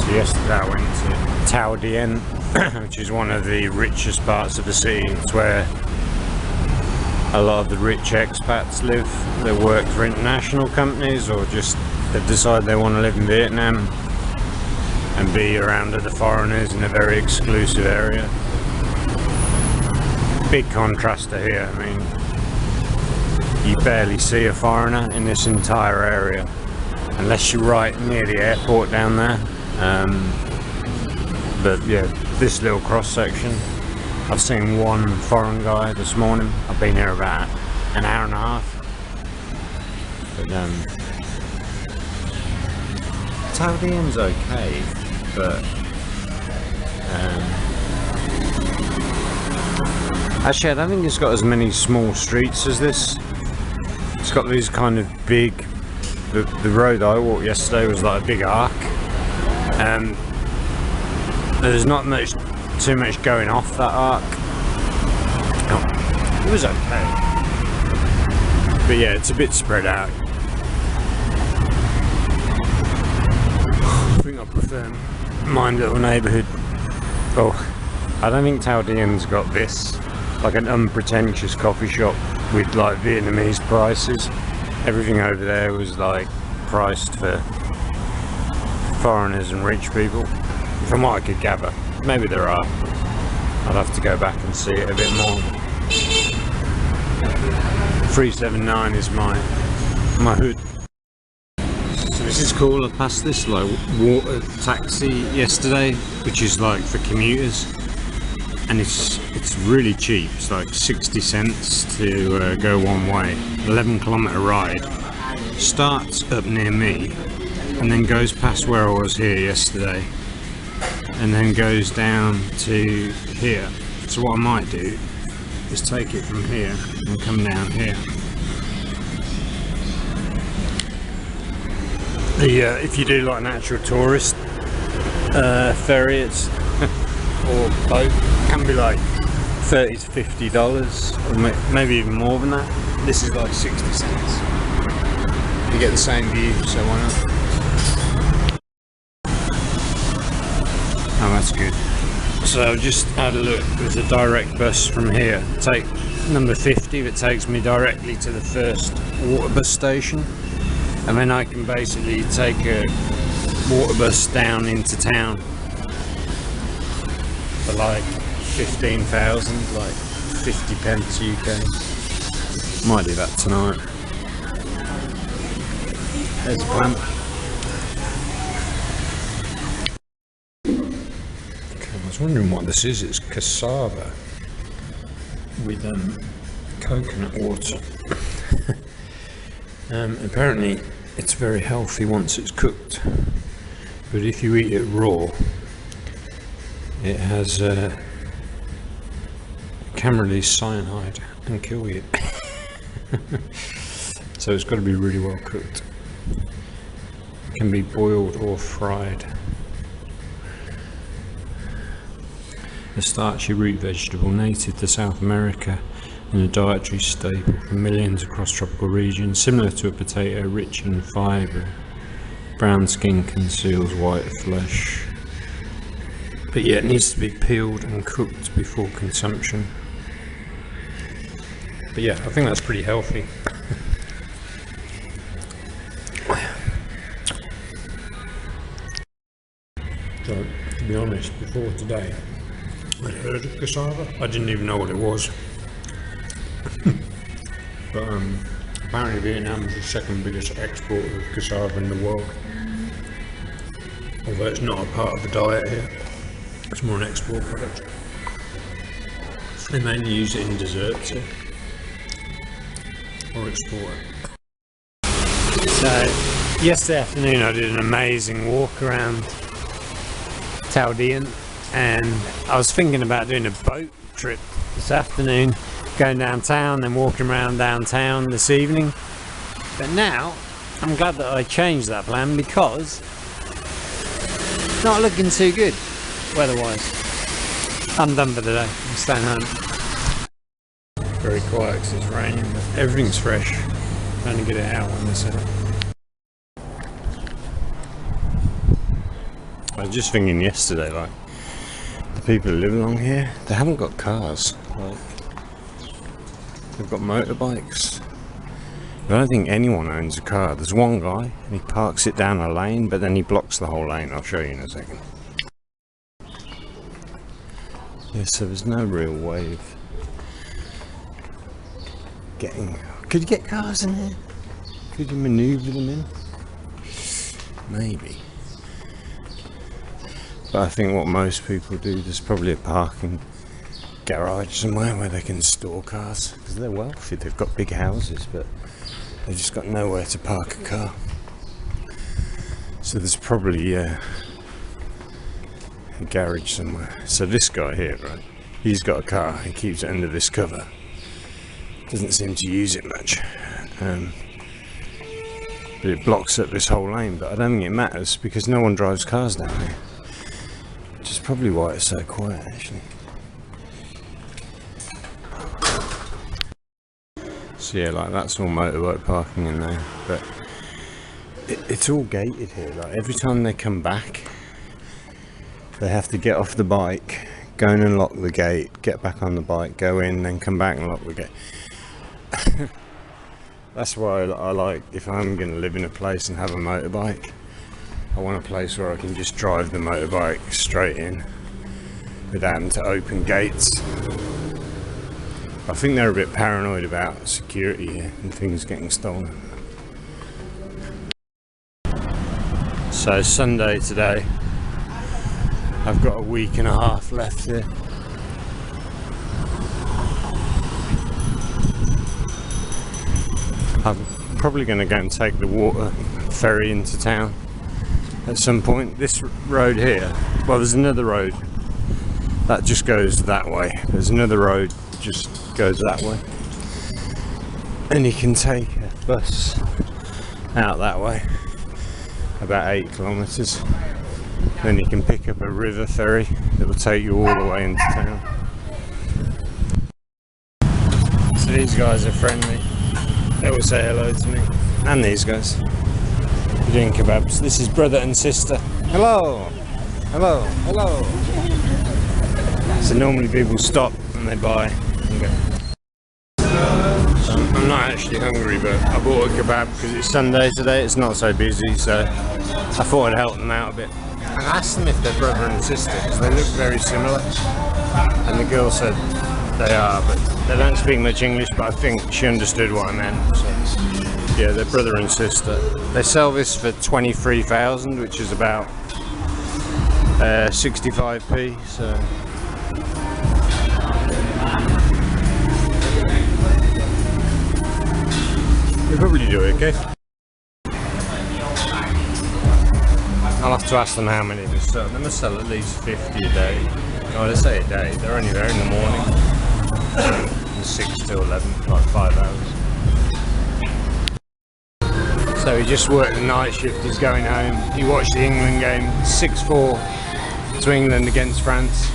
So yesterday I went to Tao Dien, which is one of the richest parts of the city. It's where a lot of the rich expats live that work for international companies, or just they decide they want to live in Vietnam and be around other foreigners in a very exclusive area. Big contrast to here. I mean, you barely see a foreigner in this entire area unless you're right near the airport down there. But yeah, this little cross section, I've seen one foreign guy this morning. I've been here about an hour and a half. But Tao Dien's okay, but actually I don't think it's got as many small streets as this. It's got these kind of big, the road I walked yesterday was like a big arc. There's not too much going off that arc. Oh, it was okay, but yeah, it's a bit spread out. I think I prefer my little neighbourhood. Oh, I don't think Tao Dien's got this, like an unpretentious coffee shop with like Vietnamese prices. Everything over there was like priced for foreigners and rich people, from what I could gather. Maybe there are. I'd have to go back and see it a bit more. 379 is my hood. So this is cool. I passed this like water taxi yesterday, which is like for commuters, and it's really cheap. It's like 60 cents to go one way. 11-kilometer ride. Starts up near me and then goes past where I was here yesterday, and then goes down to here. So what I might do is take it from here and come down here. If you do like an actual tourist ferry, it's or boat, it can be like $30 to $50, or maybe even more than that. This is like 60 cents. You get the same view, so why not? Oh, that's good. So I've just had a look. There's a direct bus from here. Take number 50 that takes me directly to the first water bus station, and then I can basically take a water bus down into town for like 15,000, like 50 pence UK. Might do that tonight. There's a plan. I was wondering what this is. It's cassava with coconut water. Apparently it's very healthy once it's cooked, but if you eat it raw, it has can release cyanide and kill you. So it's got to be really well cooked. It can be boiled or fried. A starchy root vegetable native to South America and a dietary staple for millions across tropical regions, similar to a potato, rich in fibre. Brown skin conceals white flesh. But yeah, it needs to be peeled and cooked before consumption. But yeah, I think that's pretty healthy. So, to be honest, before today, I'd heard of cassava. I didn't even know what it was. But apparently Vietnam is the second biggest exporter of cassava in the world. Although it's not a part of the diet here. It's more an export product. They mainly use it in desserts here. Or export it. So, yesterday afternoon I did an amazing walk around Tao Dien, and I was thinking about doing a boat trip this afternoon, going downtown, then walking around downtown this evening. But now I'm glad that I changed that plan, because it's not looking too good weather-wise. I'm done for the day. I'm staying home. Very quiet because it's raining, but everything's fresh. Trying to get it out on this out. I was just thinking yesterday, like, the people who live along here, they haven't got cars. Like, they've got motorbikes. I don't think anyone owns a car. There's one guy, and he parks it down a lane, but then he blocks the whole lane. I'll show you in a second. Yeah, so there's no real way of getting... Could you get cars in here? Could you manoeuvre them in? Maybe. But I think what most people do, there's probably a parking garage somewhere where they can store cars, because they're wealthy, they've got big houses, but they've just got nowhere to park a car. So there's probably a garage somewhere. So this guy here, right, he's got a car, he keeps it under this cover, doesn't seem to use it much, but it blocks up this whole lane. But I don't think it matters because no one drives cars down here, which is probably why it's so quiet actually. So yeah, like that's all motorbike parking in there, but it's all gated here. Like every time they come back, they have to get off the bike, go in and lock the gate, get back on the bike, go in, then come back and lock the gate. That's why I like, if I'm going to live in a place and have a motorbike, I want a place where I can just drive the motorbike straight in without having to open gates. I think they're a bit paranoid about security here and things getting stolen. So Sunday today, I've got a week and a half left here. I'm probably going to go and take the water ferry into town at some point. This road here, well, there's another road that just goes that way. There's another road that just goes that way, and you can take a bus out that way about 8 kilometers. Then you can pick up a river ferry that will take you all the way into town. So these guys are friendly, they will say hello to me, and these guys. We're doing kebabs. This is brother and sister. Hello, hello, hello. So normally people stop and they buy and go. I'm not actually hungry, but I bought a kebab because it's Sunday today, it's not so busy, so I thought I'd help them out a bit. I asked them if they're brother and sister because they look very similar, and the girl said they are, but they don't speak much English, but I think she understood what I meant. So yeah, they're brother and sister. They sell this for 23,000, which is about 65p, so we probably do okay. I'll have to ask them how many they sell. They must sell at least 50 a day. Oh, they say a day. They're only there in the morning, from 6 to 11, like 5 hours. So he just worked the night shift. He's going home. He watched the England game, 6-4 to England against France.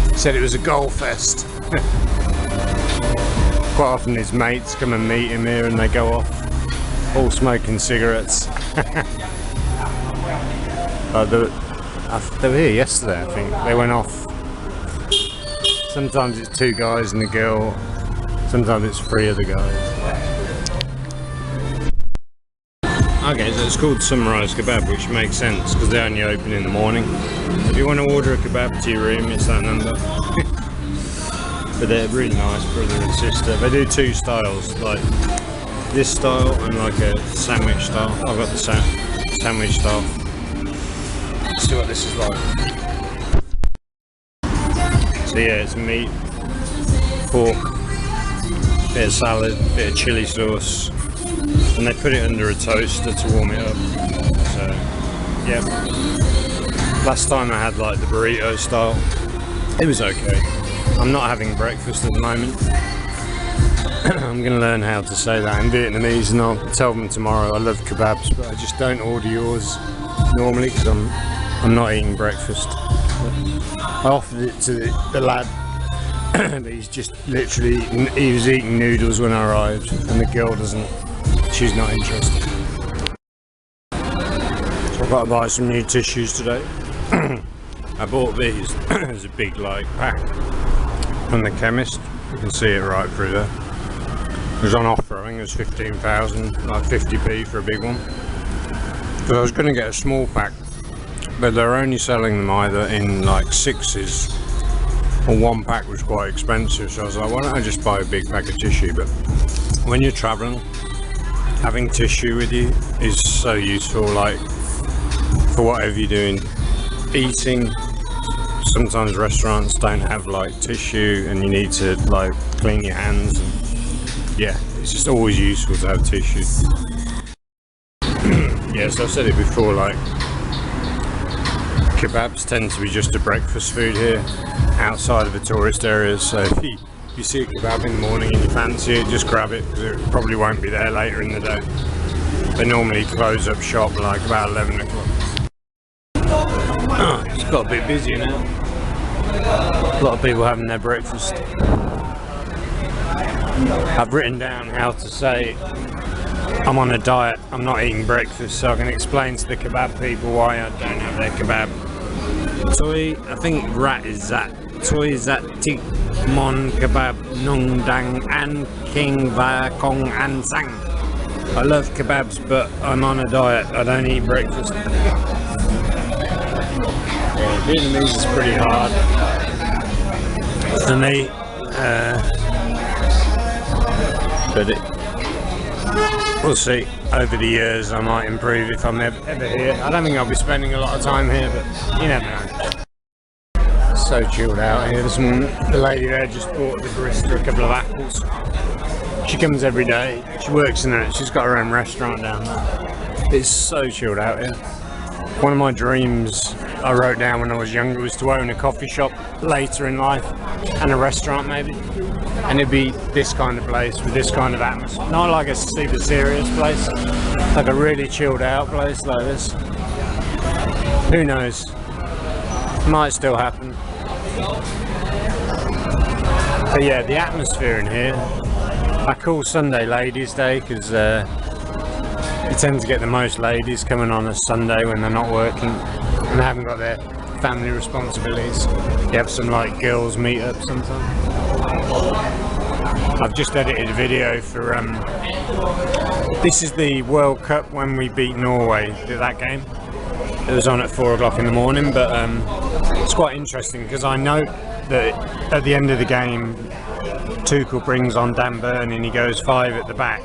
He said it was a goal fest. Quite often his mates come and meet him here and they go off, all smoking cigarettes. They were here yesterday, I think. They went off. Sometimes it's 2 guys and a girl, sometimes it's 3 other guys. Okay, so it's called Sunrise Kebab, which makes sense because they only open in the morning. If you want to order a kebab to your room, it's that number. But they're really nice, brother and sister. They do 2 styles, like this style and like a sandwich style. I've got the sandwich style. Let's see what this is like. So yeah, it's meat, pork, bit of salad, bit of chili sauce, and they put it under a toaster to warm it up. So yeah, last time I had like the burrito style, it was okay. I'm not having breakfast at the moment. I'm going to learn how to say that in Vietnamese, and I'll tell them tomorrow I love kebabs, but I just don't order yours normally because I'm not eating breakfast. I offered it to the lad, but he's just literally, he was eating noodles when I arrived, and the girl doesn't, she's not interested. So I've got to buy some new tissues today. I bought these as a big like pack from the chemist. You can see it right through there. It was on offer, I think it was 15,000, like 50p for a big one. Because I was going to get a small pack, but they're only selling them either in like 6s, or one pack was quite expensive, so I was like, why don't I just buy a big pack of tissue? But when you're traveling, having tissue with you is so useful, like for whatever you're doing. Eating, sometimes restaurants don't have like tissue and you need to like clean your hands, and yeah, it's just always useful to have tissue. Yeah, so I've said it before, like kebabs tend to be just a breakfast food here outside of the tourist areas, so if you see a kebab in the morning and you fancy it, just grab it, because it probably won't be there later in the day. They normally close up shop like about 11 o'clock. Oh, it's got a bit busy now. A lot of people having their breakfast. I've written down how to say I'm on a diet, I'm not eating breakfast, so I can explain to the kebab people why I don't have their kebab. Toi, I think rat is that. Toi zat tik mon kebab nung dang an king va kong an sang. I love kebabs, but I'm on a diet, I don't eat breakfast. Vietnamese is pretty hard for me, but we'll see. Over the years I might improve if I'm ever here. I don't think I'll be spending a lot of time here, but you never know. So chilled out here this morning. The lady there just bought the barista a couple of apples. She comes every day, she works in it, she's got her own restaurant down there. It's so chilled out here. One of my dreams I wrote down when I was younger was to own a coffee shop later in life, and a restaurant maybe, and it'd be this kind of place with this kind of atmosphere, not like a super serious place, like a really chilled out place like this. Who knows, might still happen. But yeah, the atmosphere in here, I call Sunday Ladies Day because you tend to get the most ladies coming on a Sunday when they're not working and they haven't got their family responsibilities. You have some like girls meet up sometimes. I've just edited a video for this is the World Cup when we beat Norway, that game. It was on at 4 o'clock in the morning, but it's quite interesting because I note that at the end of the game Tuchel brings on Dan Burn and he goes 5 at the back.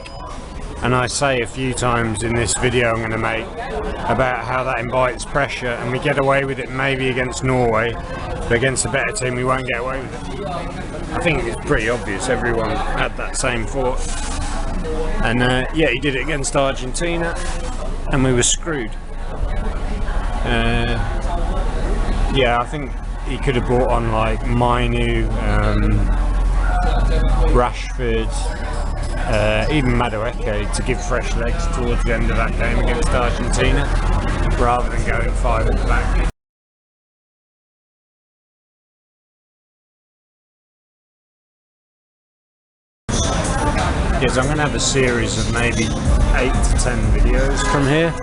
And I say a few times in this video I'm going to make about how that invites pressure, and we get away with it maybe against Norway, but against a better team we won't get away with it. I think it's pretty obvious, everyone had that same thought. And yeah, he did it against Argentina and we were screwed. Yeah, I think he could have brought on like Mainu, Rashford, even Madueke to give fresh legs towards the end of that game against Argentina, rather than going 5 at the back. Yes, I'm going to have a series of maybe 8 to 10 videos from here,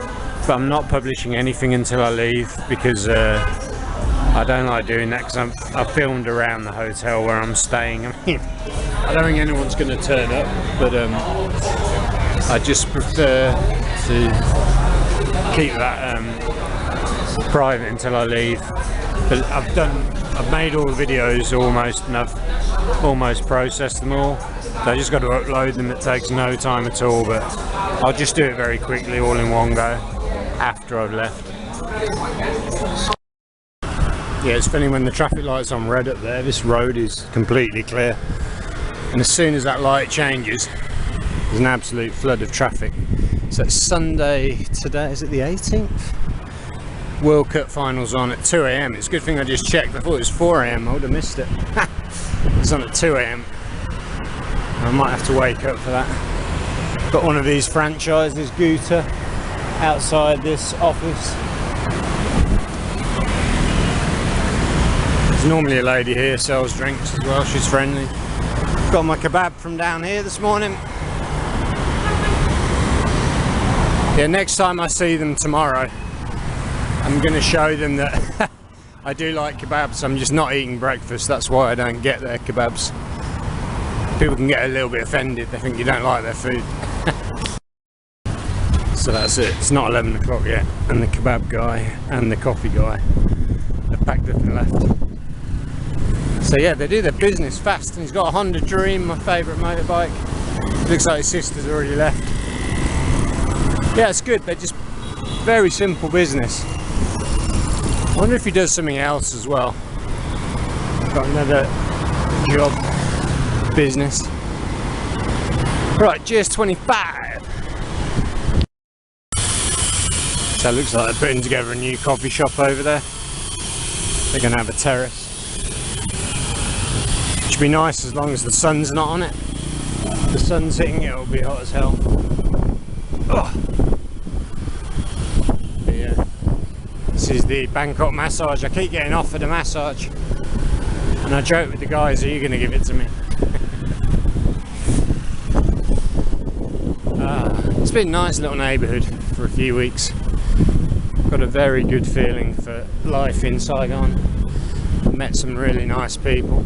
but I'm not publishing anything until I leave because I don't like doing that, because I filmed around the hotel where I'm staying. I mean, I don't think anyone's going to turn up, but I just prefer to keep that private until I leave. But I've made all the videos almost, and I've almost processed them all. So I just got to upload them. It takes no time at all, but I'll just do it very quickly, all in one go, after I've left. Yeah, it's funny, when the traffic light's on red up there, this road is completely clear. And as soon as that light changes, there's an absolute flood of traffic. So it's Sunday today, is it the 18th? World Cup finals on at 2 AM. It's a good thing I just checked. I thought it was 4 AM, I would have missed it. It's on at 2 AM. I might have to wake up for that. Got one of these franchises, Gouta, outside this office. There's normally a lady here, sells drinks as well, she's friendly. Got my kebab from down here this morning. Yeah, next time I see them tomorrow, I'm going to show them that I do like kebabs. I'm just not eating breakfast. That's why I don't get their kebabs. People can get a little bit offended. They think you don't like their food. So that's it. It's not 11 o'clock yet, and the kebab guy and the coffee guy have packed up and left. So yeah, they do their business fast. And he's got a Honda Dream, my favourite motorbike. Looks like his sister's already left. Yeah, it's good. They're just very simple business. I wonder if he does something else as well. Got another job, business. Right, GS25. So it looks like they're putting together a new coffee shop over there. They're going to have a terrace. Should be nice as long as the sun's not on it. If the sun's hitting it, it'll be hot as hell. Oh. But yeah, this is the Bangkok massage. I keep getting offered a massage, and I joke with the guys, are you going to give it to me? It's been a nice little neighbourhood for a few weeks. Got a very good feeling for life in Saigon. Met some really nice people.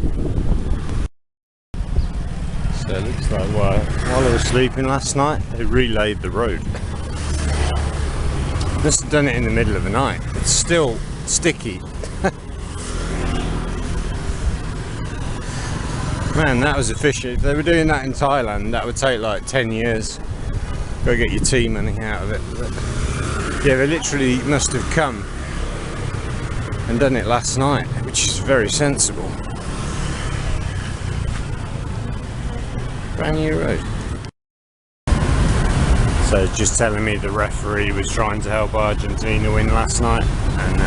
So it looks like while I was sleeping last night, they relayed the road. Must have done it in the middle of the night. It's still sticky. Man, that was efficient. If they were doing that in Thailand, that would take like 10 years. Go get your tea money out of it. But yeah, they literally must have come and done it last night, which is very sensible. Brand new road. So just telling me the referee was trying to help Argentina win last night, and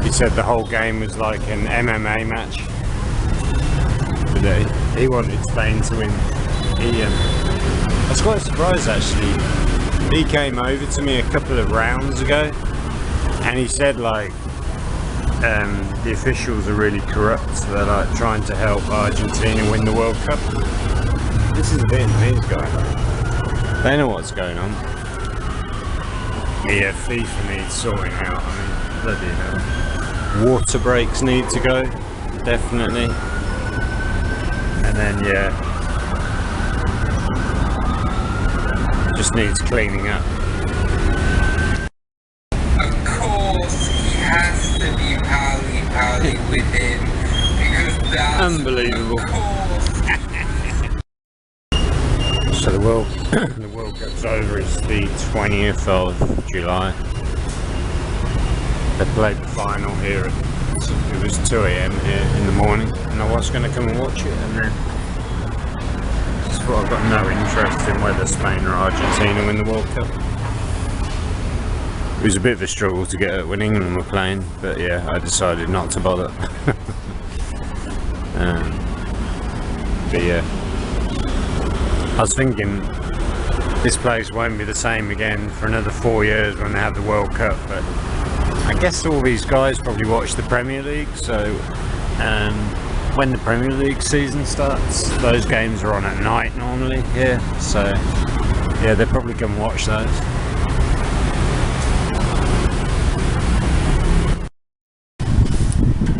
he said the whole game was like an MMA match. But he wanted Spain to win. I was quite surprised actually. He came over to me a couple of rounds ago, and he said like the officials are really corrupt, so they're like trying to help Argentina win the World Cup. This is a Vietnamese guy. They know what's going on. Yeah, FIFA needs sorting out. I mean, bloody hell. Water breaks need to go, definitely. And then yeah, just needs cleaning up. Of course, he has to be pally with him, because that's unbelievable. So the World Cup's over. It's the 20th of July. They played the final here. It was 2 AM here in the morning, and I was going to come and watch it, and then just thought I've got no interest in whether Spain or Argentina win the World Cup. It was a bit of a struggle to get it when England were playing, but yeah, I decided not to bother. But yeah, I was thinking this place won't be the same again for another 4 years when they have the World Cup, but I guess all these guys probably watch the Premier League, so when the Premier League season starts, those games are on at night normally here, so yeah, they'll probably come watch those.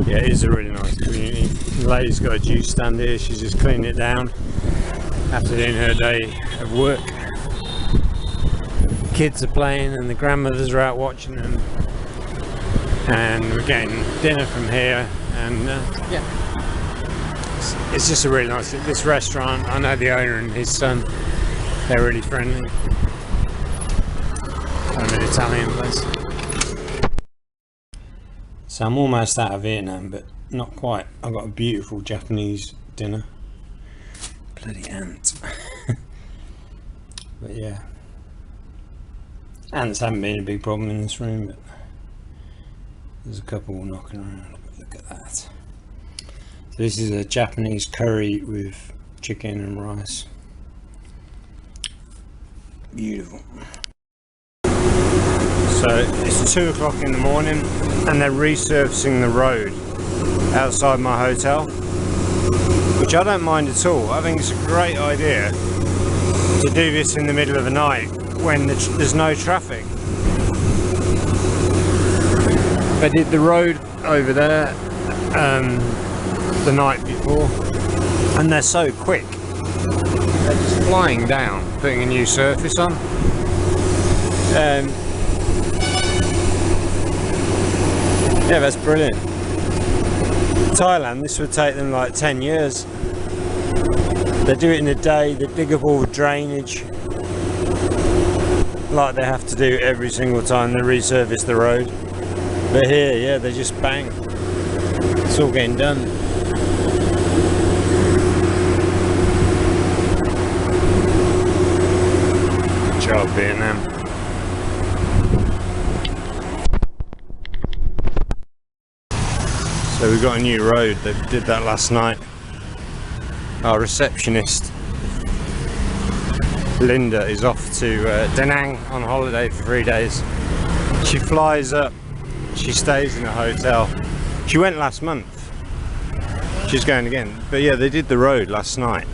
Yeah, it is a really nice community. The lady's got a juice stand here, she's just cleaning it down after doing her day of work. Kids are playing and the grandmothers are out watching them, and we're getting dinner from here, and yeah, it's just a really nice, this restaurant, I know the owner and his son, they're really friendly. Kind of an Italian place. So I'm almost out of Vietnam, but not quite. I've got a beautiful Japanese dinner. Bloody ants. But yeah, ants haven't been a big problem in this room, but there's a couple knocking around. Look at that. So this is a Japanese curry with chicken and rice. Beautiful. So it's 2 o'clock in the morning and they're resurfacing the road outside my hotel, which I don't mind at all. I think it's a great idea to do this in the middle of the night when there's no traffic. They did the road over there the night before, and they're so quick. They're just flying down, putting a new surface on. Yeah, that's brilliant. Thailand, this would take them like 10 years. They do it in a day, they dig up all the drainage like they have to do every single time they resurface the road. But here, yeah, they just bang. It's all getting done. Good job, Vietnam. So we got a new road. They did that last night. Our receptionist Linda is off to Da Nang on holiday for 3 days. She flies up, she stays in a hotel. She went last month. She's going again. But yeah, they did the road last night,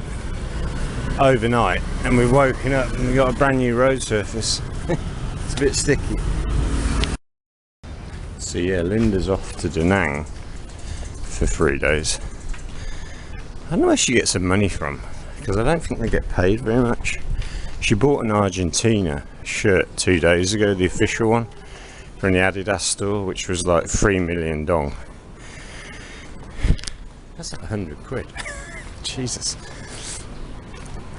overnight, and we've woken up and we got a brand new road surface. It's a bit sticky. So yeah, Linda's off to Da Nang for 3 days. I don't know where she gets some money from, because I don't think they get paid very much. She bought an Argentina shirt 2 days ago, the official one, from the Adidas store, which was like 3 million dong. That's like 100 quid. Jesus.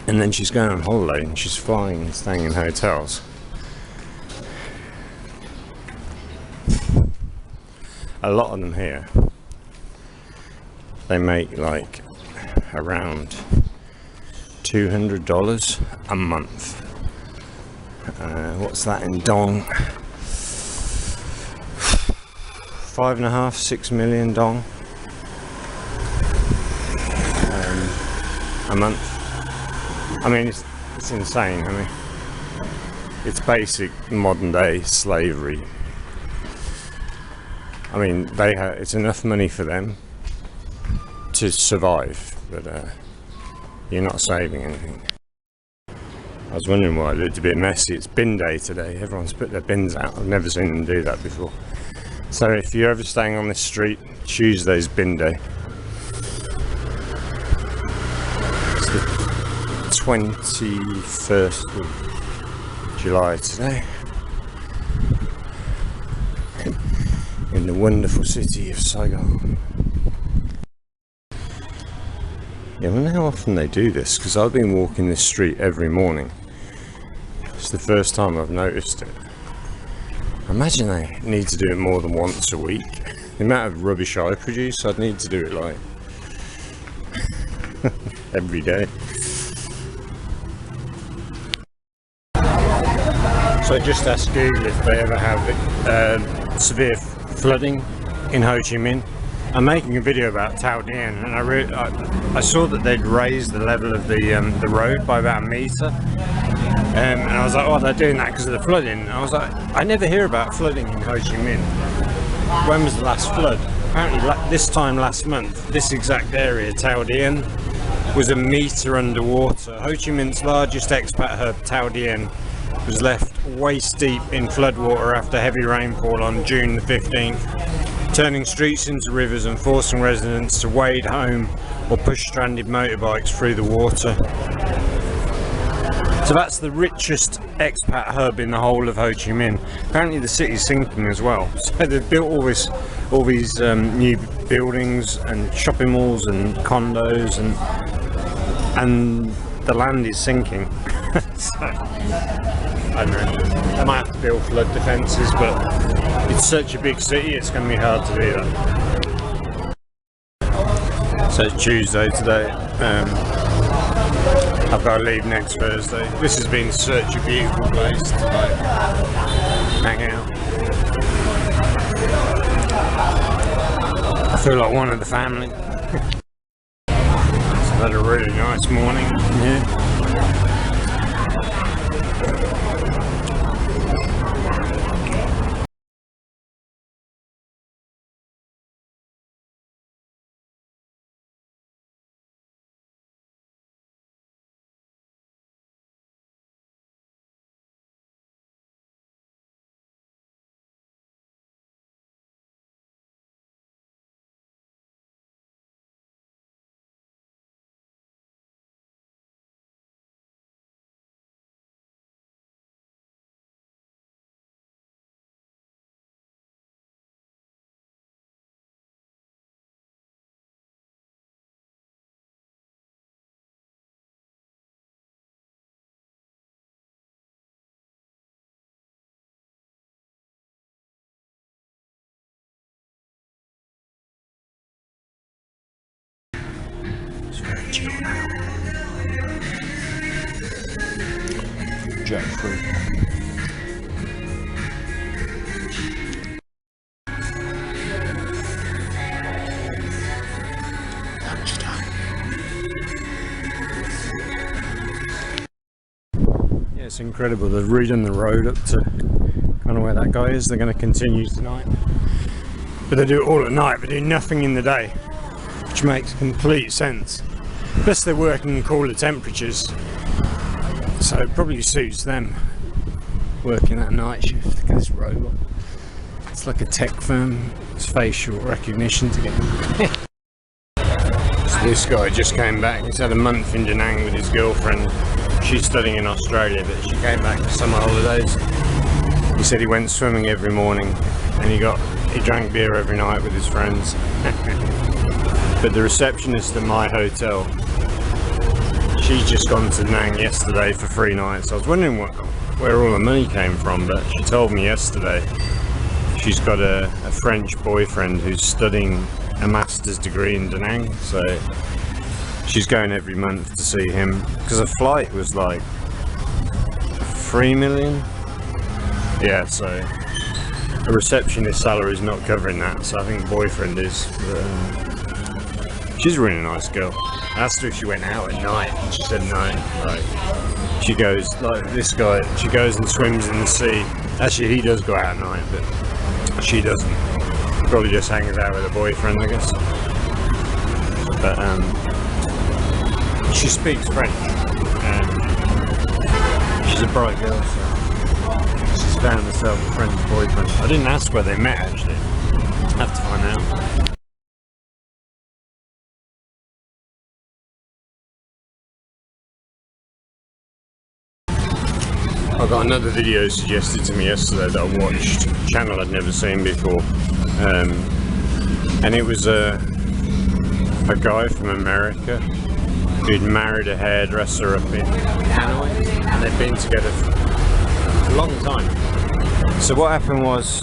And then she's going on holiday and she's flying and staying in hotels. A lot of them here, they make like around $200 a month. What's that in dong? 5.5, 6 million dong a month. I mean, it's insane. I mean, it's basic modern day slavery. I mean, it's enough money for them to survive, but you're not saving anything. I was wondering why it looked a bit messy. It's bin day today. Everyone's put their bins out. I've never seen them do that before. So if you're ever staying on this street, Tuesday's bin day. It's the 21st of July today. In the wonderful city of Saigon. Yeah, I wonder how often they do this, because I've been walking this street every morning. It's the first time I've noticed it. I imagine they need to do it more than once a week. The amount of rubbish I produce, I'd need to do it like every day. So I just asked Google if they ever have severe flooding in Ho Chi Minh. I'm making a video about Tao Dien, and I saw that they'd raised the level of the road by about a metre, and I was like, oh, they're doing that because of the flooding. And I was like, I never hear about flooding in Ho Chi Minh. When was the last flood? Apparently this time last month, this exact area, Tao Dien, was a metre underwater. Ho Chi Minh's largest expat hub, Tao Dien, was left waist deep in floodwater after heavy rainfall on June the 15th. Turning streets into rivers and forcing residents to wade home or push stranded motorbikes through the water. So that's the richest expat hub in the whole of Ho Chi Minh. Apparently the city's sinking as well. So they've built all these new buildings and shopping malls and condos, and the land is sinking. So, I don't know, they might have to build flood defences, but it's such a big city, it's going to be hard to do that. So it's Tuesday today. I've got to leave next Thursday. This has been such a beautiful place to like hang out. I feel like one of the family. So I've had a really nice morning here. jet free. Yeah, it's incredible. They've redone the road up to kind of where that guy is. They're going to continue tonight, but they do it all at night. They do nothing in the day, which makes complete sense. Plus they're working in cooler temperatures, so it probably suits them working that night shift. Look at this robot. It's like a tech firm. It's facial recognition to get in. So this guy just came back. He's had a month in Da Nang with his girlfriend. She's studying in Australia, but she came back for summer holidays. He said he went swimming every morning and he drank beer every night with his friends. But the receptionist at my hotel, she's just gone to Da Nang yesterday for 3 nights. I was wondering where all the money came from, but she told me yesterday she's got a French boyfriend who's studying a master's degree in Da Nang, so she's going every month to see him, because a flight was like 3 million. Yeah, so a receptionist salary is not covering that, so I think boyfriend is. But, she's a really nice girl. I asked her if she went out at night, and she said no. Like, she goes, like this guy, she goes and swims in the sea. Actually, he does go out at night, but she doesn't. Probably just hangs out with her boyfriend, I guess. But she speaks French. She's a bright girl, so she's found herself a French boyfriend. I didn't ask where they met, actually. Have to find out. I got another video suggested to me yesterday that I watched, a channel I'd never seen before, and it was a guy from America who'd married a hairdresser up in Hanoi, and they'd been together for a long time. So what happened was,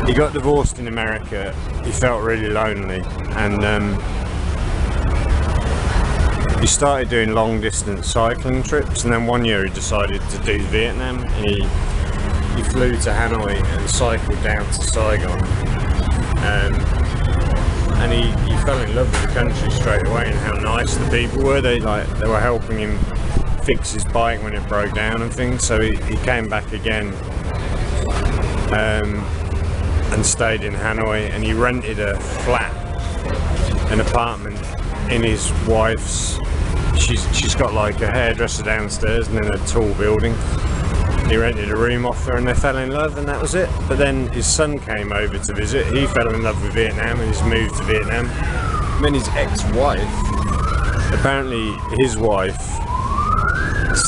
he got divorced in America, he felt really lonely, and he started doing long distance cycling trips, and then one year he decided to do Vietnam. He flew to Hanoi and cycled down to Saigon, and he fell in love with the country straight away and how nice the people were. They were helping him fix his bike when it broke down and things. So he came back again and stayed in Hanoi, and he rented a flat, an apartment in his wife's. She's got like a hairdresser downstairs and then a tall building. He rented a room off her and they fell in love, and that was it. But then his son came over to visit. He fell in love with Vietnam and he's moved to Vietnam. And then his ex-wife, apparently his wife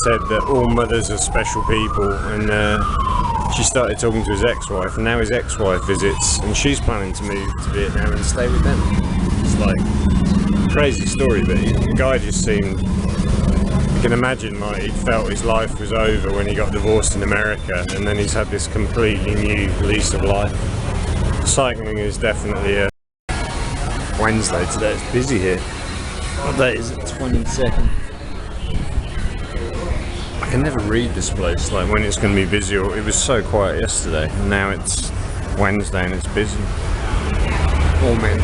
said that all mothers are special people, and she started talking to his ex-wife, and now his ex-wife visits and she's planning to move to Vietnam and stay with them. It's like crazy story, but the guy just seemed, you can imagine, like he felt his life was over when he got divorced in America, and then he's had this completely new lease of life. Cycling is definitely a Wednesday today. It's busy here. What day is it? 22nd. I can never read this place, like when it's going to be busy. Or it was so quiet yesterday, and now it's Wednesday and it's busy. All men.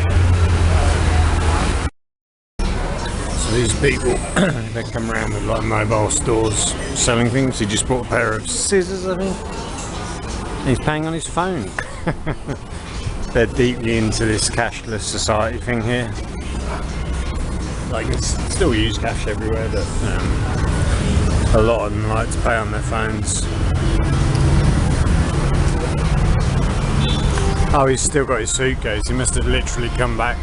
These people, they come around with like mobile stores selling things. He just bought a pair of scissors, I think. He's paying on his phone. They're deeply into this cashless society thing here. Like, it's still use cash everywhere, but a lot of them like to pay on their phones. Oh, he's still got his suitcase. He must have literally come back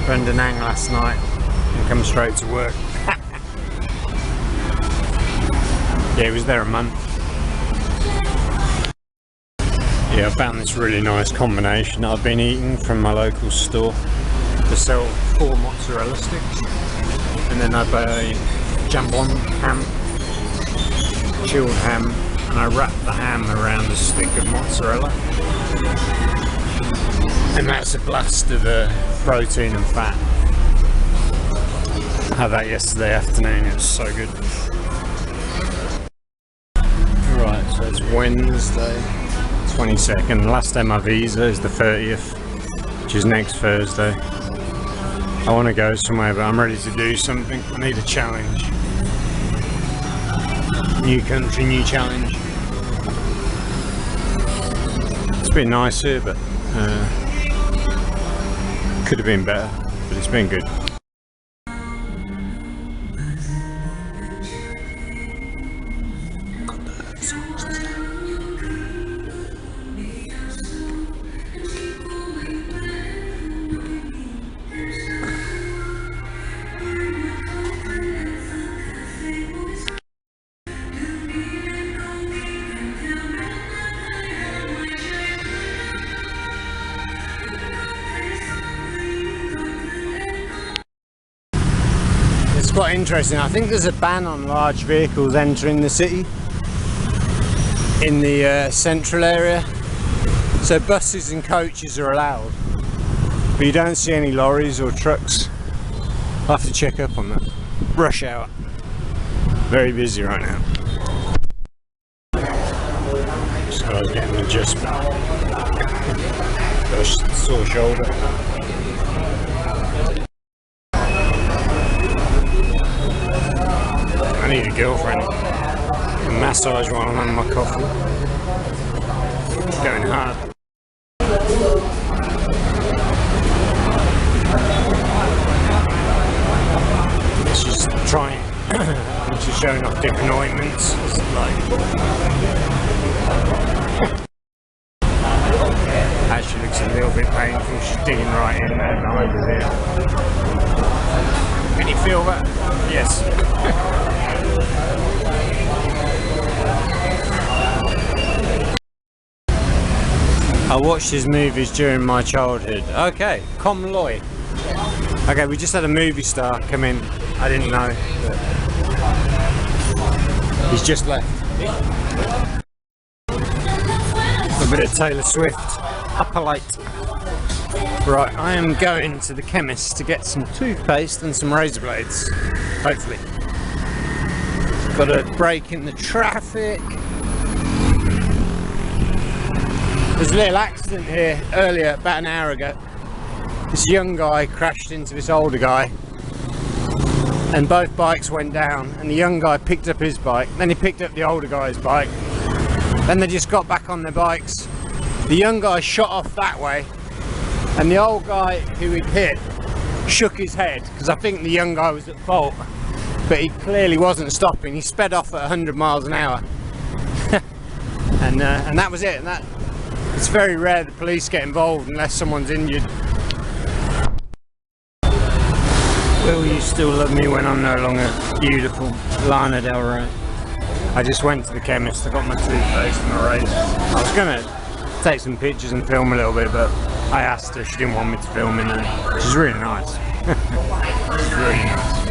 from Da Nang last night and come straight to work. Yeah, he was there a month. Yeah, I found this really nice combination that I've been eating from my local store. They sell 4 mozzarella sticks, and then I buy jambon ham, chilled ham, and I wrap the ham around a stick of mozzarella, and that's a blast of protein and fat. I had that yesterday afternoon. It was so good. Wednesday, 22nd. Last day my visa is the 30th, which is next Thursday. I want to go somewhere, but I'm ready to do something. I need a challenge. New country, new challenge. It's been nice here, but could have been better, but it's been good. It's quite interesting. I think there's a ban on large vehicles entering the city in the central area. So buses and coaches are allowed, but you don't see any lorries or trucks. I'll have to check up on that. Rush hour. Very busy right now. Just got to get an adjustment. Got a sore shoulder. I need a girlfriend. A massage while I'm having my coffee. Going hard. She's trying. She's showing off different ointments. It's actually looks a little bit painful. She's digging right in there behind her ear. Can you feel that? Yes. I watched his movies during my childhood. Okay, Com Loy. Okay, we just had a movie star come in. I didn't know. He's just left. A bit of Taylor Swift. Upper light. Right, I am going to the chemist to get some toothpaste and some razor blades. Hopefully. Got a break in the traffic. There's a little accident here earlier, about an hour ago. This young guy crashed into this older guy and both bikes went down, and the young guy picked up his bike, then he picked up the older guy's bike, then they just got back on their bikes. The young guy shot off that way and the old guy who he'd hit shook his head, because I think the young guy was at fault, but he clearly wasn't stopping. He sped off at 100 miles an hour and that was it. And that, it's very rare the police get involved unless someone's injured. Will you still love me when I'm no longer beautiful? Lana Del Rey. I just went to the chemist, I got my toothpaste and my razor. I was going to take some pictures and film a little bit, but I asked her, she didn't want me to film in there. She's really nice. She's really nice.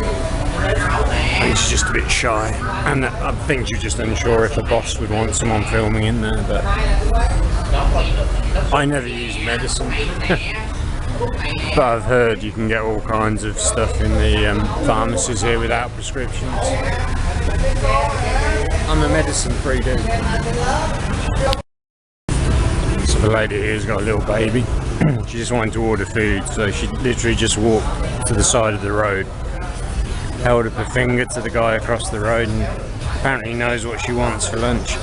I think she's just a bit shy, and I think she's just unsure if the boss would want someone filming in there, but I never use medicine. But I've heard you can get all kinds of stuff in the pharmacies here without prescriptions. I'm a medicine free dude. So the lady here's got a little baby. She just wanted to order food, so she literally just walked to the side of the road, held up her finger to the guy across the road, and apparently knows what she wants for lunch.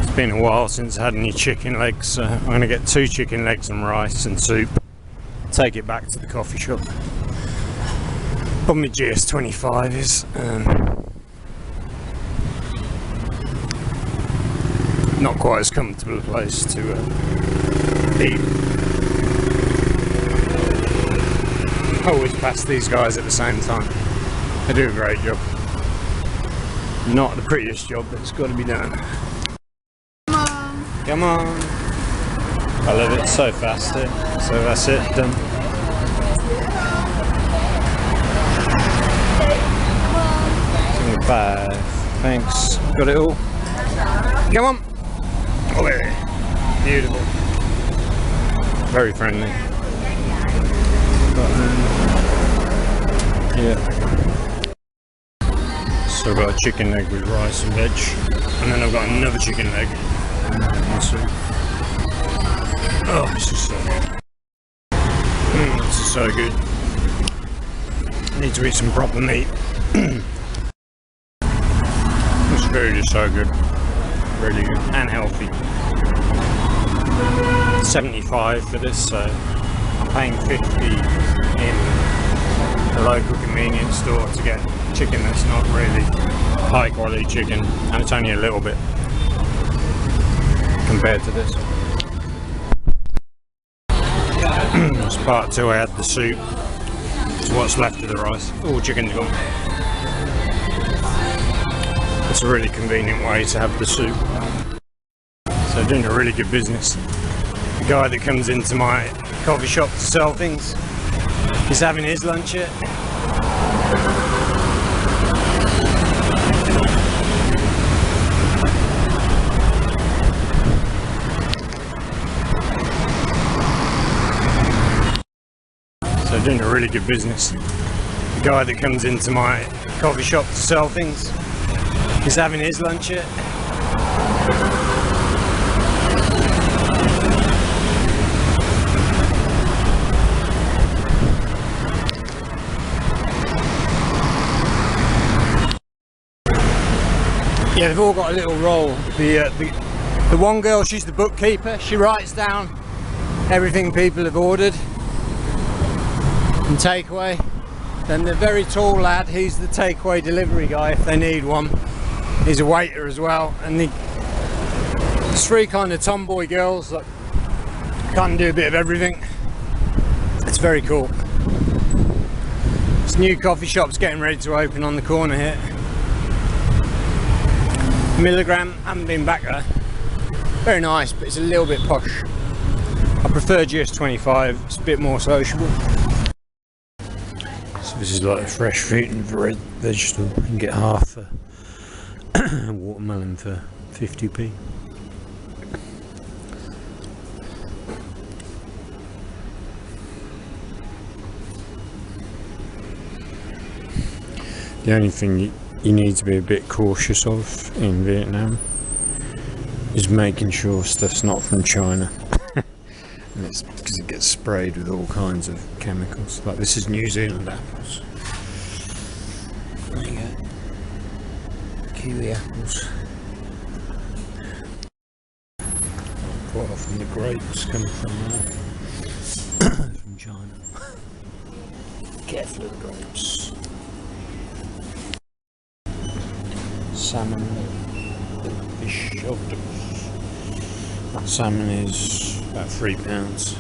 It's been a while since I had any chicken legs, so I'm going to get 2 chicken legs and rice and soup, take it back to the coffee shop. But my GS25 is not quite as comfortable a place to eat. I always pass these guys at the same time. They do a great job. Not the prettiest job, but it's got to be done. Come on. I love it, so fast here. So that's it, done. $5. Thanks. Got it all? Come on. Oh, there. Beautiful. Very friendly. But, yeah. So I've got a chicken leg with rice and veg, and then I've got another chicken leg and soup. Oh, this is so good. This is so good. I need to eat some proper meat. This food is so good. Really good and healthy. 75 for this, so I'm paying 50 in the local convenience store to get chicken that's not really high quality chicken, and it's only a little bit compared to this. As part 2 I had the soup. It's what's left of the rice. All chicken's gone. It's a really convenient way to have the soup. So doing a really good business. The guy that comes into my coffee shop to sell things, he's having his lunch here. So doing a really good business. The guy that comes into my coffee shop to sell things, he's having his lunch here. Yeah, they've all got a little role. The one girl, she's the bookkeeper. She writes down everything people have ordered and takeaway. Then the very tall lad, he's the takeaway delivery guy if they need one. He's a waiter as well. And there's 3 kind of tomboy girls that can do a bit of everything. It's very cool. This new coffee shop's getting ready to open on the corner here. Milligram, haven't been back there. Very nice, but it's a little bit posh. I prefer GS25, it's a bit more sociable. So this is like fresh fruit and vegetable. You can get half a watermelon for 50p. The only thing you need to be a bit cautious of in Vietnam is making sure stuff's not from China. And it's because it gets sprayed with all kinds of chemicals. Like this is New Zealand apples. There you go. Kiwi apples. Quite often the grapes come from from China. Careful of the grapes. Salmon, fish, octopus. Salmon is about £3.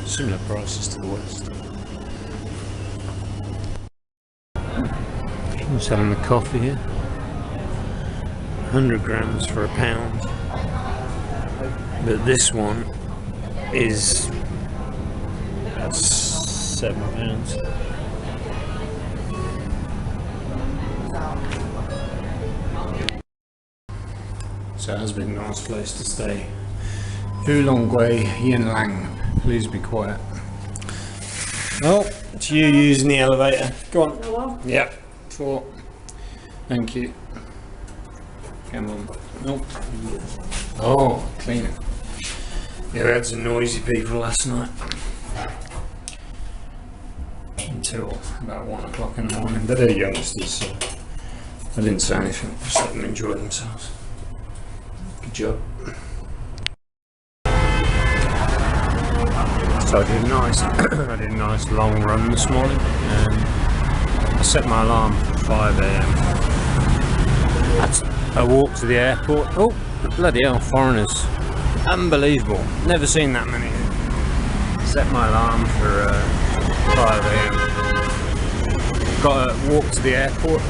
Similar prices to the West. I'm selling the coffee here. 100 grams for £1. But this one is about £7. So it has been a nice place to stay. Oolong Yin Lang, please be quiet. Oh, it's you using the elevator. Go on. Hello? Yep, 4. Thank you. Come on. Nope. Oh, clean it. Yeah, we had some noisy people last night. Until about 1 o'clock in the morning. But they're youngsters, so I didn't say anything. Just let them enjoy themselves. Good job. So I did a nice long run this morning. I set my alarm for 5 AM. I walked to the airport. Oh, bloody hell, foreigners. Unbelievable. Never seen that many. Set my alarm for 5 AM. Got a walk to the airport.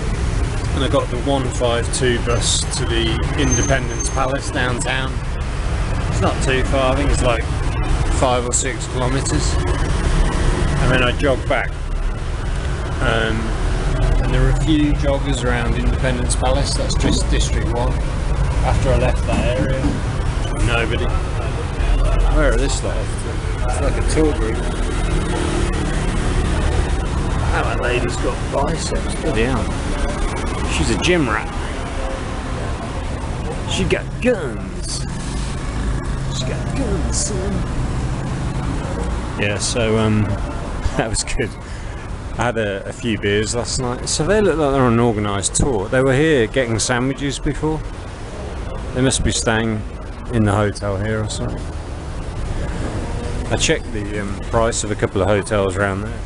And I got the 152 bus to the Independence Palace downtown. It's not too far, I think it's like 5 or 6 kilometres. And then I jogged back. And there were a few joggers around Independence Palace, that's just District 1. After I left that area, nobody. Where are this lot? It's like a tour group. Oh, that lady's got biceps, bloody hell. She's a gym rat. She got guns. She got guns, son. Yeah, so that was good. I had a few beers last night. So they look like they're on an organised tour. They were here getting sandwiches before. They must be staying in the hotel here or something. I checked the price of a couple of hotels around there.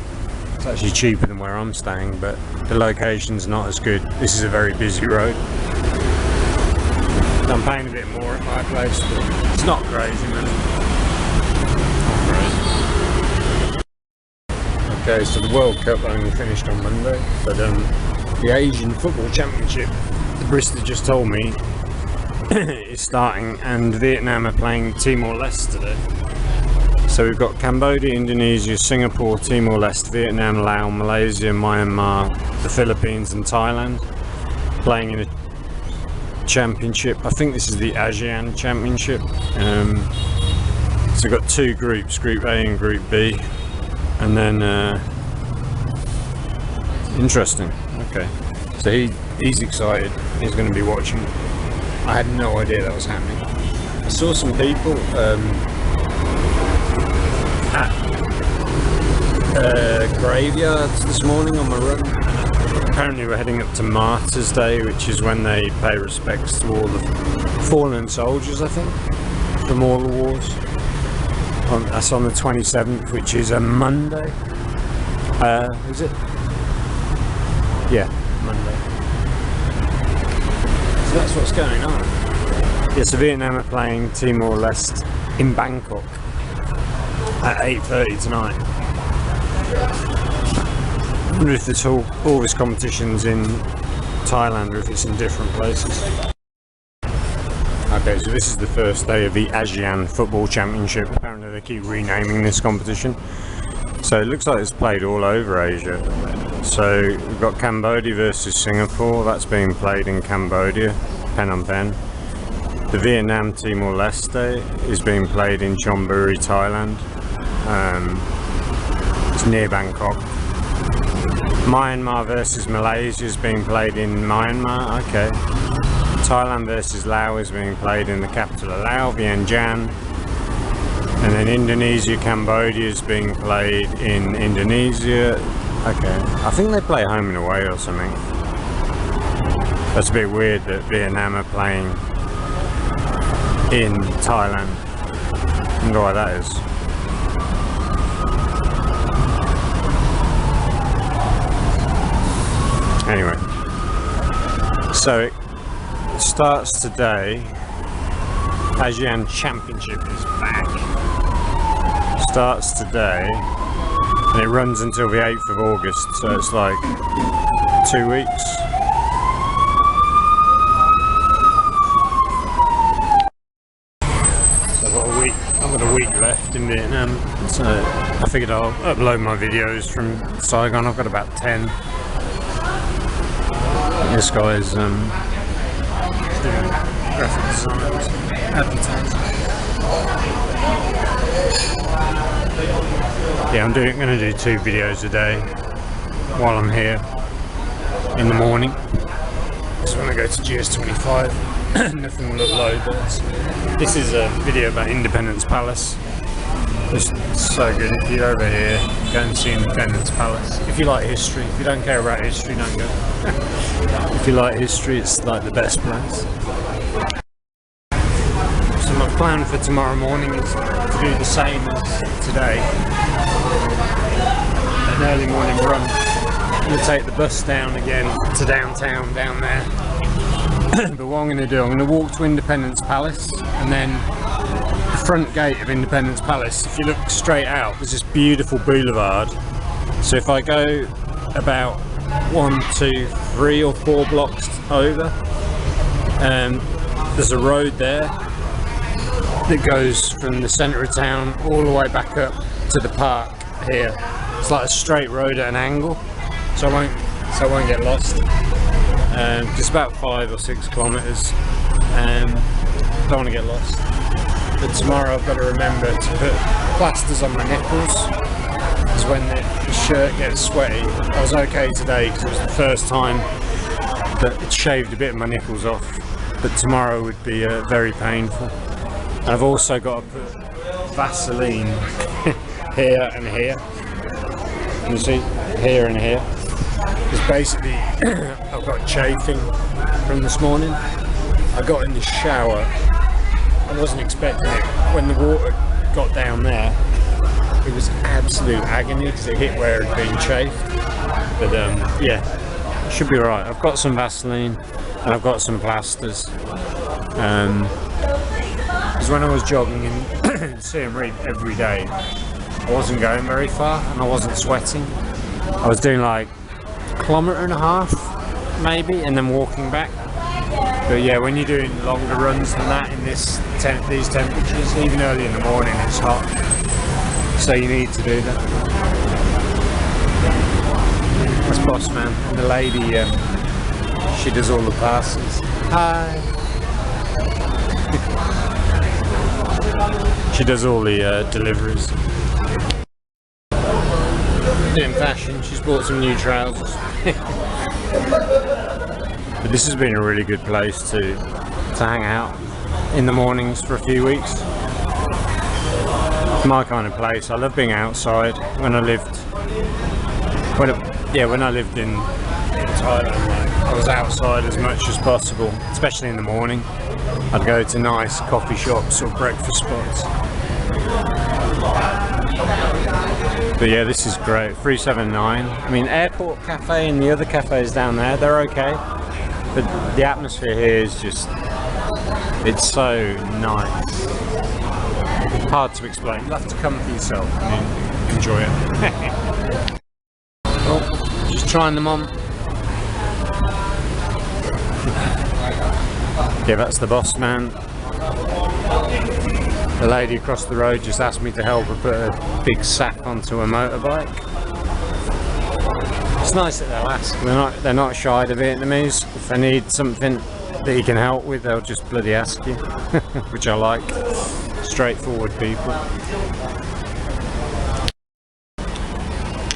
It's actually cheaper than where I'm staying, but the location's not as good. This is a very busy road. I'm paying a bit more at my place, but it's not crazy, man. Okay, so the World Cup only finished on Monday, but the Asian Football Championship, the Bristol just told me, is starting, and Vietnam are playing Timor-Leste today. So we've got Cambodia, Indonesia, Singapore, Timor-Leste, Vietnam, Laos, Malaysia, Myanmar, the Philippines and Thailand playing in a championship. I think this is the ASEAN Championship. So we've got two groups, Group A and Group B. And then, interesting. Okay, so he's excited. He's going to be watching. I had no idea that was happening. I saw some people at graveyards this morning on my run. Apparently, we're heading up to Martyrs Day, which is when they pay respects to all the fallen soldiers, I think, from all the wars. That's on the 27th, which is a Monday. Is it? Yeah, Monday. So that's what's going on. Yeah, so Vietnam are playing Timor-Leste in Bangkok at 8:30 tonight. I wonder if all this competition's in Thailand or if it's in different places. Okay, so this is the first day of the ASEAN Football Championship. Apparently they keep renaming this competition. So it looks like it's played all over Asia. So we've got Cambodia versus Singapore. That's being played in Cambodia, Phnom Penh. The Vietnam Timor-Leste is being played in Chonburi, Thailand. It's near Bangkok. Myanmar versus Malaysia is being played in Myanmar. Okay. Thailand versus Laos is being played in the capital of Laos, Vientiane. And then Indonesia, Cambodia is being played in Indonesia. Okay, I think they play home and away or something. That's a bit weird that Vietnam are playing in Thailand. I wonder why that is. Anyway, so it starts today. ASEAN Championship is back. Starts today and it runs until the 8th of August, so it's like 2 weeks. So I've got a week left in Vietnam, so I figured I'll upload my videos from Saigon. I've got about 10. This guy's doing graphic design, advertising. Yeah, I'm going to do 2 videos a day while I'm here in the morning. So when I go to GS25, nothing will upload. But this is a video about Independence Palace. It's so good. If you're over here, go and see Independence Palace. If you like history, if you don't care about history, don't go. If you like history, it's like the best place. So my plan for tomorrow morning is to do the same as today. An early morning run. I'm going to take the bus down again to downtown, down there. But what I'm going to do, I'm going to walk to Independence Palace, and then the front gate of Independence Palace, if you look straight out, there's this beautiful boulevard. So if I go about 1, 2, 3 or 4 blocks over, there's a road there that goes from the centre of town all the way back up to the park here. It's like a straight road at an angle, so I won't get lost. Just about 5 or 6 kilometres. Don't want to get lost. But tomorrow I've got to remember to put plasters on my nipples, because when the shirt gets sweaty. I was okay today because it was the first time but it shaved a bit of my nipples off. But tomorrow would be very painful. And I've also got to put Vaseline here and here. You see, here and here. Because basically, I've got chafing from this morning. I got in the shower. I wasn't expecting it. When the water got down there, it was absolute agony because it hit where it had been chafed. But yeah, should be alright. I've got some Vaseline and I've got some plasters. Because when I was jogging in Siem Reap every day, I wasn't going very far and I wasn't sweating. I was doing like a kilometre and a half maybe, and then walking back. But yeah, when you're doing longer runs than that in these temperatures, even early in the morning, it's hot. So you need to do that. That's boss man, and the lady, she does all the parcels. Hi. She does all the deliveries. Doing fashion, she's bought some new trousers. But this has been a really good place to hang out in the mornings for a few weeks. It's my kind of place. I love being outside. When I lived in Thailand, I was outside as much as possible, especially in the morning. I'd go to nice coffee shops or breakfast spots. But yeah, this is great. 379. I mean, Airport Cafe and the other cafes down there, they're okay. But the atmosphere here is just, it's so nice. Hard to explain. You'll have to come for yourself and enjoy it. Oh, just trying them on. Yeah, that's the boss man. The lady across the road just asked me to help her put a big sack onto a motorbike. It's nice that they'll ask. They're not shy, the Vietnamese. If they need something that you can help with, they'll just bloody ask you, which I like. Straightforward people.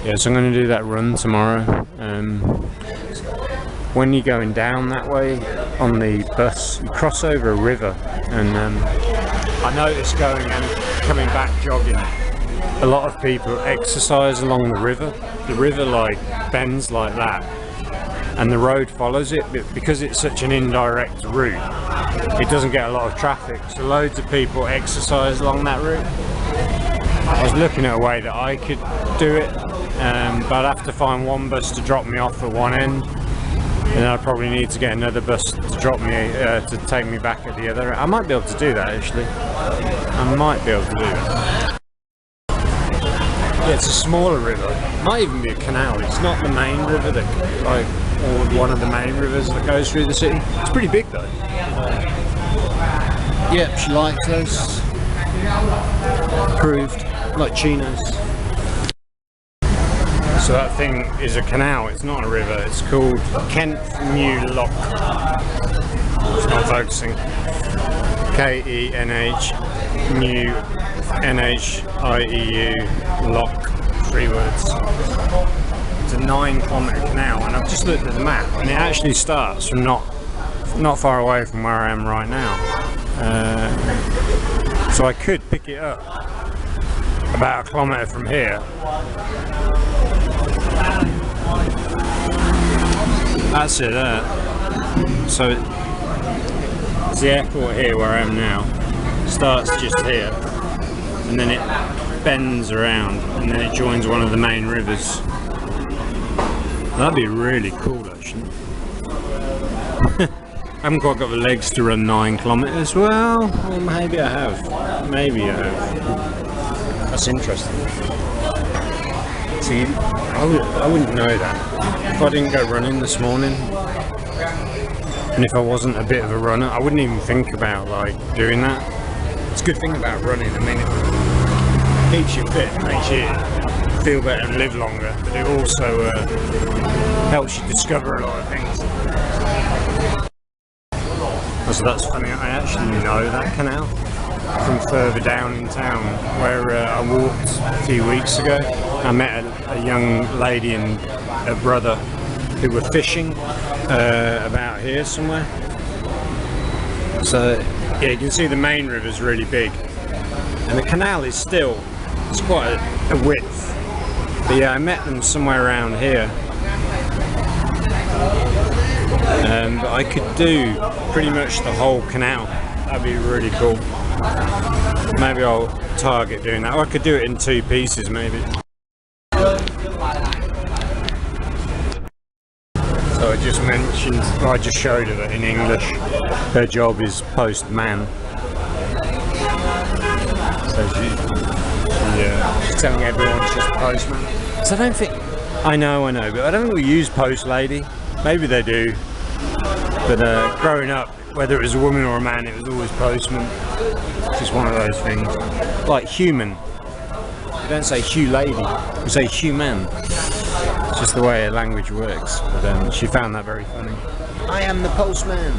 Yeah, so I'm going to do that run tomorrow. When you're going down that way on the bus, you cross over a river, and I noticed going and coming back jogging, a lot of people exercise along the river. The river like bends like that, and the road follows it, but because it's such an indirect route, it doesn't get a lot of traffic, so loads of people exercise along that route. I was looking at a way that I could do it, but I'd have to find one bus to drop me off at one end, and I'd probably need to get another bus to drop me, to take me back at the other. I might be able to do that actually. I might be able to do that. Yeah, it's a smaller river. It might even be a canal. It's not the main river that, or one of the main rivers that goes through the city. It's pretty big though. Yep, she likes those. Approved, like chinos. So that thing is a canal, it's not a river. It's called Kent New Lock. It's not focusing. K-E-N-H New N-H-I-E-U Lock. 3 words. It's a 9-kilometre canal, and I've just looked at the map, and it actually starts from not far away from where I am right now. So I could pick it up about a kilometre from here. That's it there. So it's the airport here where I am now. Starts just here, and then it bends around, and then it joins one of the main rivers. That'd be really cool actually. I haven't quite got the legs to run 9 kilometres. Well, maybe I have. Maybe I have. That's interesting. See, I wouldn't know that if I didn't go running this morning, and if I wasn't a bit of a runner, I wouldn't even think about like doing that. It's a good thing about running. I mean, it keeps you fit, makes you feel better and live longer, but it also helps you discover a lot of things. So that's funny. I actually know that canal from further down in town where I walked a few weeks ago. I met a young lady and her brother who were fishing about here somewhere. So yeah, you can see the main river is really big, and the canal is still, it's quite a width. But yeah, I met them somewhere around here. But I could do pretty much the whole canal. That'd be really cool. Maybe I'll target doing that. Or I could do it in 2 pieces maybe. So I just mentioned, I just showed her that in English her job is postman. So she's telling everyone she's a postman. So I don't think, I know, but I don't think we use post lady. Maybe they do. But growing up, whether it was a woman or a man, it was always postman. It's just one of those things. Like human. You don't say Hugh lady, you say human. It's just the way language works. But she found that very funny. I am the postman.